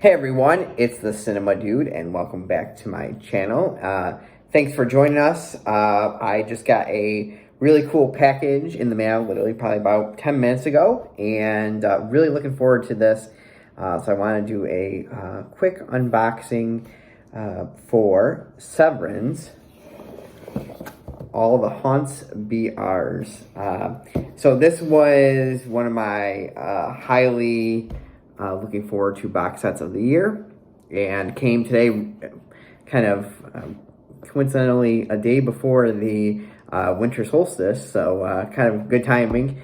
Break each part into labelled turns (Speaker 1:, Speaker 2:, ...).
Speaker 1: Hey everyone, it's the Cinema Dude, and welcome back to my channel. Thanks for joining us. I just got a really cool package in the mail, literally probably about 10 minutes ago, and really looking forward to this. So I want to do a quick unboxing for Severin's All the Haunts BRs. So this was one of my highly looking forward to box sets of the year, and came today kind of coincidentally a day before the Winter Solstice, so kind of good timing.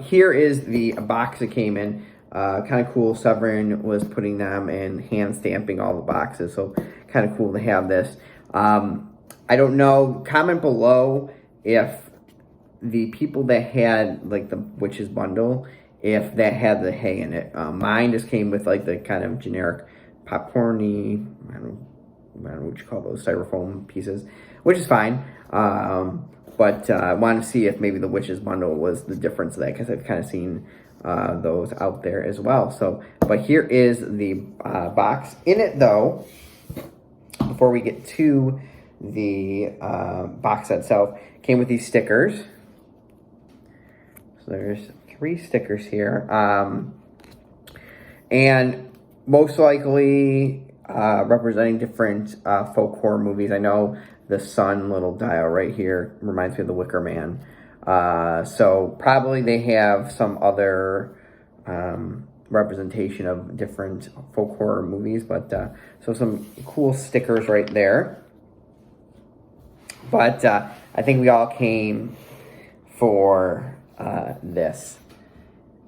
Speaker 1: Here is the box that came in. Kind of cool. Severin was putting them and hand stamping all the boxes, so kind of cool to have this. I don't know, comment below if the people that had like the Witches bundle, if that had the hay in it. Mine just came with like the kind of generic popcorny, I don't know what you call those, styrofoam pieces, which is fine. But I wanted to see if maybe the Witches bundle was the difference of that, because I've kind of seen those out there as well. So, but here is the box. In it though, before we get to the box set itself, came with these stickers. So there's 3 stickers here. And most likely representing different folk horror movies. I know the sun little dial right here reminds me of the Wicker Man. So probably they have some other representation of different folk horror movies. But so some cool stickers right there. But I think we all came for this.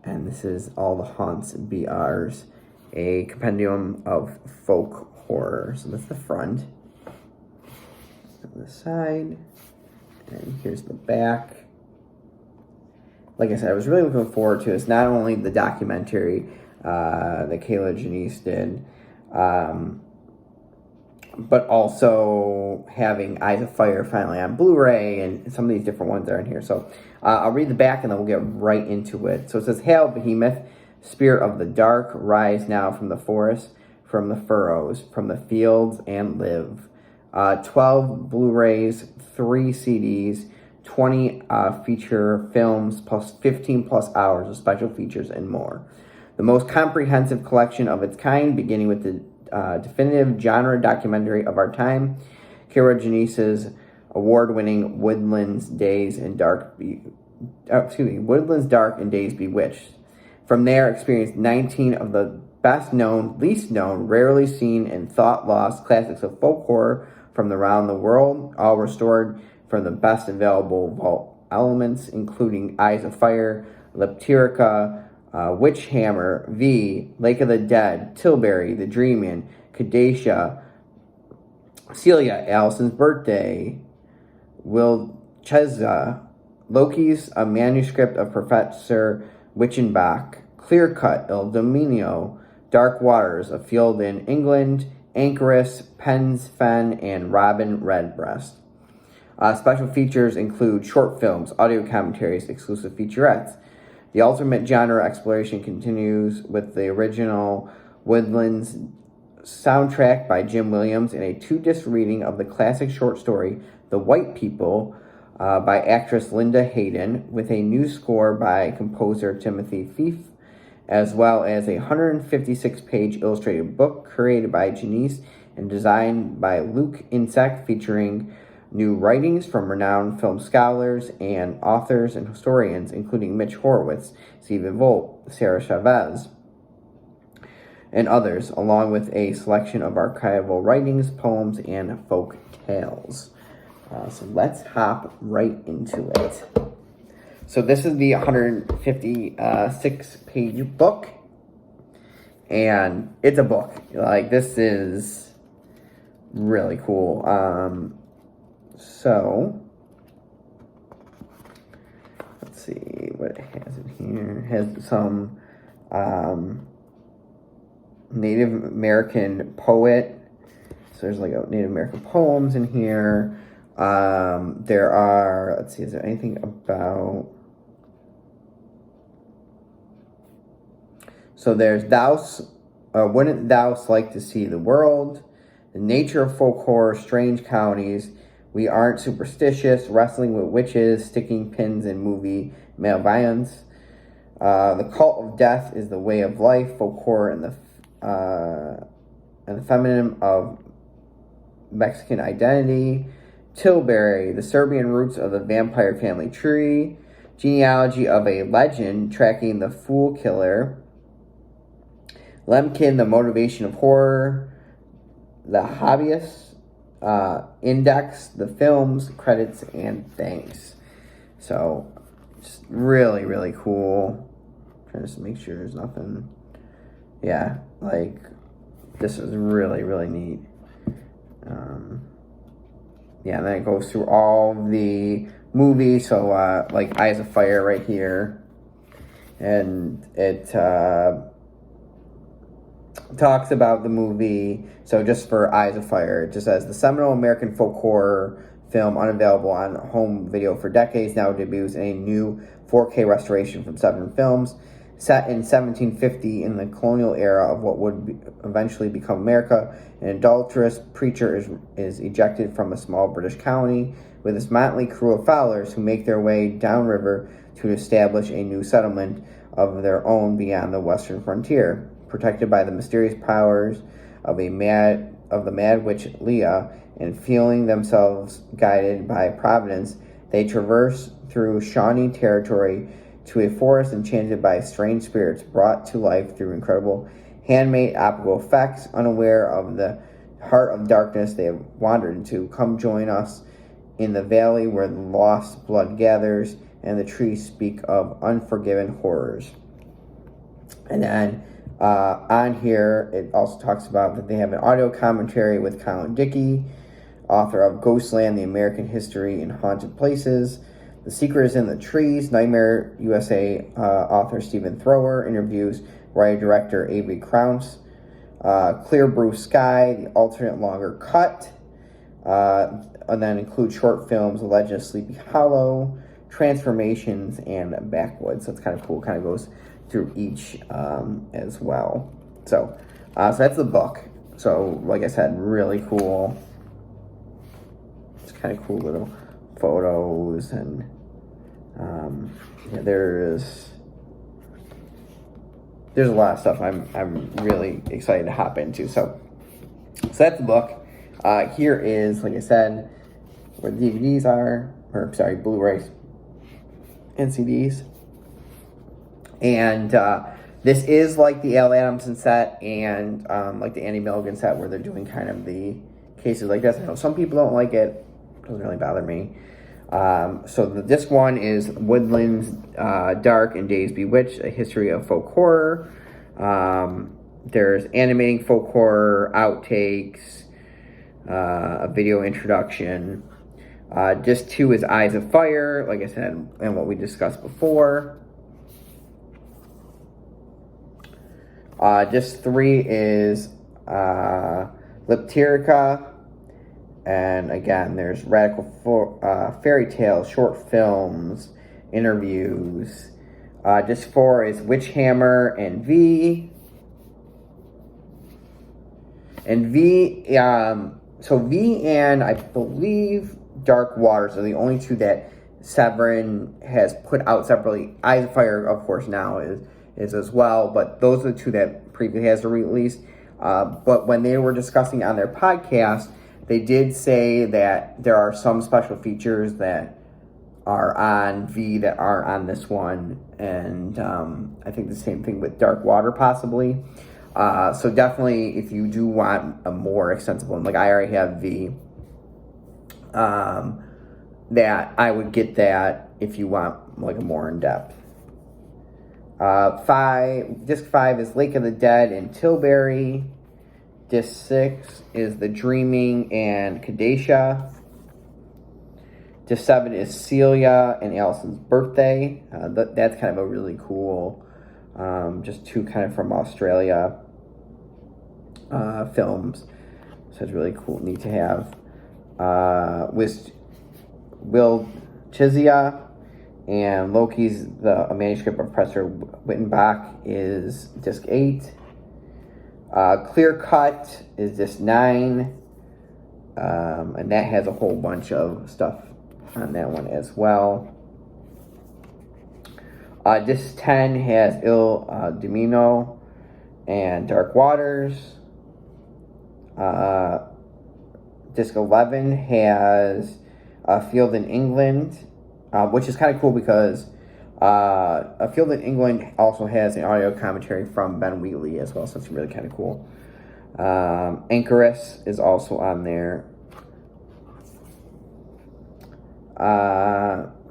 Speaker 1: And this is All the Haunts BRs, a compendium of folk horror. So that's the front. On the side. And here's the back. Like I said, I was really looking forward to this. Not only the documentary that Kayla Janice did, but also having Eyes of Fire finally on Blu-ray, and some of these different ones are in here. So I'll read the back and then we'll get right into it. So it says, "Hail, Behemoth, spirit of the dark, rise now from the forest, from the furrows, from the fields, and live." 12 Blu-rays, 3 CDs, 20 feature films, plus 15 plus hours of special features and more. The most comprehensive collection of its kind, beginning with the definitive genre documentary of our time, Kira Janice's award-winning Woodlands Dark and Days Bewitched. From there, experienced 19 of the best-known, least-known, rarely seen, and thought-lost classics of folk horror from around the world, all restored from the best available vault elements, including Eyes of Fire, Leptirica, Witch Hammer, V, Lake of the Dead, Tilbury, The Dream Inn, Cadetia, Celia, Allison's Birthday, Wilcheza, Loki's A Manuscript of Professor Witchenbach, Clear Cut, Il Dominio, Dark Waters, A Field in England, Anchoress, Penn's Fen, and Robin Redbreast. Special features include short films, audio commentaries, exclusive featurettes. The ultimate genre exploration continues with the original Woodlands soundtrack by Jim Williams and a 2-disc reading of the classic short story The White People by actress Linda Hayden, with a new score by composer Timothy Fief, as well as a 156-page illustrated book created by Janice and designed by Luke Insect, featuring new writings from renowned film scholars and authors and historians, including Mitch Horowitz, Stephen Volt, Sarah Chavez, and others, along with a selection of archival writings, poems, and folk tales. So let's hop right into it. So this is the 156-page book, and it's a book. Like, this is really cool. So, let's see what it has in here. It has some Native American poet. So there's like Native American poems in here. There are, let's see, is there anything about So there's Wouldn't Thou Like to See the World? The Nature of Folk Horror, Strange Counties, We Aren't Superstitious, Wrestling with Witches, Sticking Pins in Movie Malviance. The Cult of Death is the Way of Life, Folk Horror and the Feminine of Mexican Identity. Tilbury, The Serbian Roots of the Vampire Family Tree. Genealogy of a Legend, Tracking the Fool Killer. Lemkin, The Motivation of Horror. The Hobbyist. Index, the films, credits, and thanks. So, just really, really cool. Trying to make sure there's nothing. Yeah, like, this is really, really neat. Yeah, and then it goes through all the movies. So, like, Eyes of Fire right here. And it talks about the movie. So, just for Eyes of Fire, it just says, the seminal American folk horror film, unavailable on home video for decades, now debuts in a new 4K restoration from Severin Films. Set in 1750 in the colonial era of what would eventually become America, an adulterous preacher is ejected from a small British colony with his motley crew of followers who make their way downriver to establish a new settlement of their own beyond the western frontier. Protected by the mysterious powers of the mad witch Leah and feeling themselves guided by Providence, they traverse through Shawnee territory to a forest enchanted by strange spirits brought to life through incredible handmade optical effects. Unaware of the heart of darkness they have wandered into, come join us in the valley where the lost blood gathers and the trees speak of unforgiven horrors. And then on here, it also talks about that they have an audio commentary with Colin Dickey, author of Ghostland, The American History in Haunted Places. The Secret is in the Trees. Nightmare USA author Stephen Thrower interviews writer-director Avery Krauss. Clear Blue Sky, the alternate longer cut. And then includes short films, The Legend of Sleepy Hollow, Transformations, and Backwoods. So it's kind of cool. Kind of goes through each as well. So that's the book. So like I said, really cool. It's kind of cool little photos, and there's a lot of stuff I'm really excited to hop into. So that's the book. Here is, like I said, where the DVDs are, or sorry, Blu-rays and CDs. And this is like the Al Adamson set and like the Andy Milligan set, where they're doing kind of the cases like this. I know some people don't like it. Doesn't really bother me. So this one is Woodlands Dark and Days Bewitched, A History of Folk Horror. There's animating folk horror, outtakes, a video introduction. Disc 2 is Eyes of Fire, like I said, and what we discussed before. Disc 3 is Lipterica. And again, there's radical fairy tales, short films, interviews. Disc 4 is Witch Hammer and V. And V, so V and I believe Dark Waters are the only two that Severin has put out separately. Eyes of Fire, of course, now is as well, but those are the two that previously has released. But when they were discussing on their podcast, they did say that there are some special features that are on V that aren't on this one. And I think the same thing with Dark Water, possibly. So definitely, if you do want a more extensive one, like I already have V, that I would get that if you want like a more in-depth. Disc 5 is Lake of the Dead in Tilbury. Disc 6 is The Dreaming and Cadassia. Disc 7 is Celia and Allison's Birthday. That's kind of a really cool, just two kind of from Australia films. So it's really cool, neat to have. With Will Chizia And Loki's a manuscript of Professor Wittenbach is disc 8. Clear Cut is disc 9. And that has a whole bunch of stuff on that one as well. Disc 10 has Il Domino and Dark Waters. Disc 11 has A Field in England, which is kind of cool because A Field in England also has an audio commentary from Ben Wheatley as well, so it's really kind of cool. Anchoress is also on there.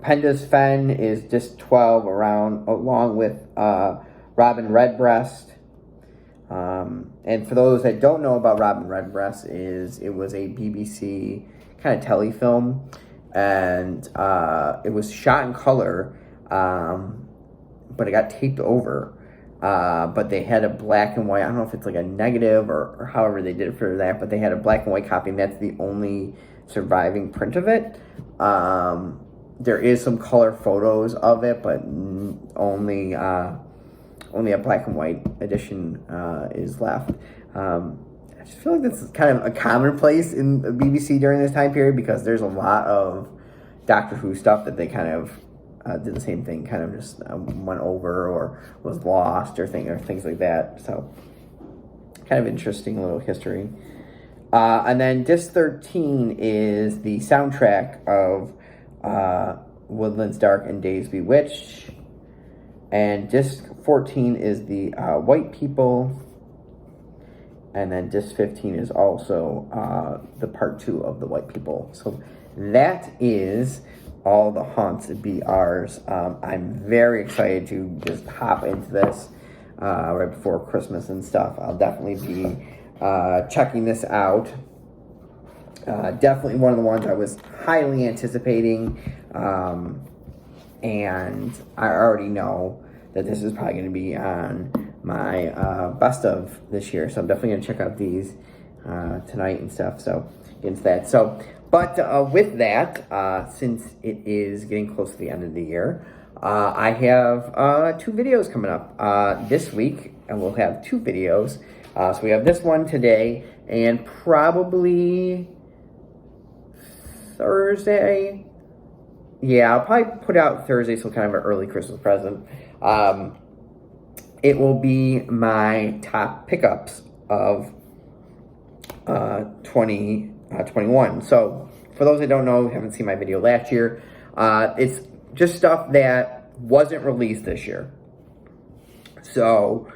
Speaker 1: Penda's Fen is disc 12 along with Robin Redbreast. And for those that don't know about Robin Redbreast, it was a BBC kind of telefilm, and it was shot in color, but it got taped over. But they had a black and white, I don't know if it's like a negative or however they did it for that, but they had a black and white copy, and that's the only surviving print of it. There is some color photos of it, but only a black and white edition is left. I just feel like this is kind of a commonplace in the BBC during this time period, because there's a lot of Doctor Who stuff that they kind of did the same thing, kind of just went over or was lost or things like that. So kind of interesting little history. And then disc 13 is the soundtrack of Woodlands Dark and Days Bewitched. And disc 14 is the White People. And then disc 15 is also the part 2 of the White People. So that is all the haunts BRs. I'm very excited to just hop into this right before Christmas and stuff. I'll definitely be checking this out. Definitely one of the ones I was highly anticipating, and I already know that this is probably going to be on my best of this year, so I'm definitely going to check out these tonight and stuff, so get into that. So, but with that, since it is getting close to the end of the year, I have 2 videos coming up this week, and we'll have 2 videos. So we have this one today, and probably Thursday. Yeah, I'll probably put out Thursday, so kind of an early Christmas present. It will be my top pickups of 2021. So for those that don't know, haven't seen my video last year, it's just stuff that wasn't released this year. So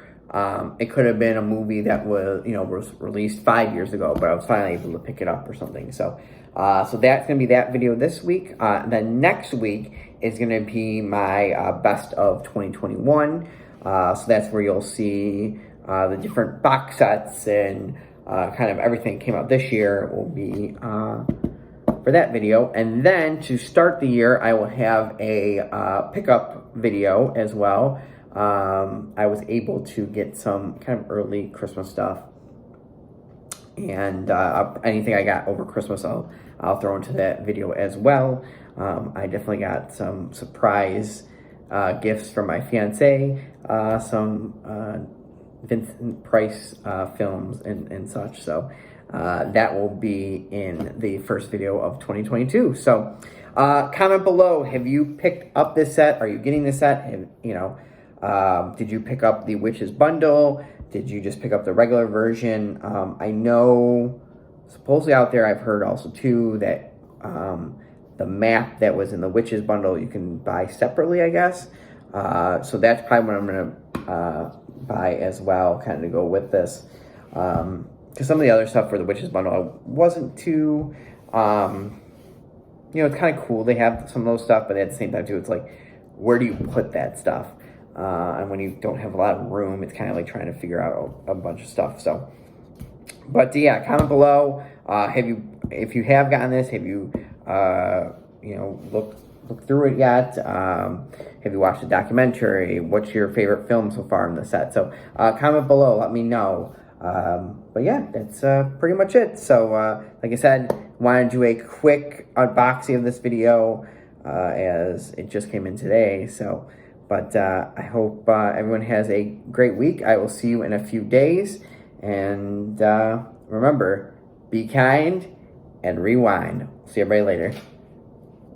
Speaker 1: it could have been a movie that was released 5 years ago, but I was finally able to pick it up or something. So so that's going to be that video this week. Then next week is going to be my best of 2021. So that's where you'll see the different box sets and kind of everything that came out this year will be for that video. And then to start the year, I will have a pickup video as well. I was able to get some kind of early Christmas stuff, and anything I got over Christmas I'll throw into that video as well. I definitely got some surprise gifts from my fiance, some Vincent Price films and such, so that will be in the first video of 2022. So comment below, have you picked up this set? Are you getting this set? Did you pick up the Witches bundle? Did you just pick up the regular version? I know supposedly out there I've heard also too that the map that was in the Witches bundle you can buy separately, I guess. So that's probably what I'm going to buy as well, kind of to go with this. Because some of the other stuff for the Witches bundle I wasn't too, it's kind of cool. They have some of those stuff, but at the same time too, it's like, where do you put that stuff? And when you don't have a lot of room, it's kind of like trying to figure out a bunch of stuff. So, but yeah, comment below. If you have gotten this, have you, looked through it yet? Have you watched the documentary? What's your favorite film so far in the set? So, comment below. Let me know. But yeah, that's pretty much it. So, like I said, want to do a quick unboxing of this video. as it just came in today. So, but I hope everyone has a great week. I will see you in a few days. And remember, be kind and rewind. See everybody later.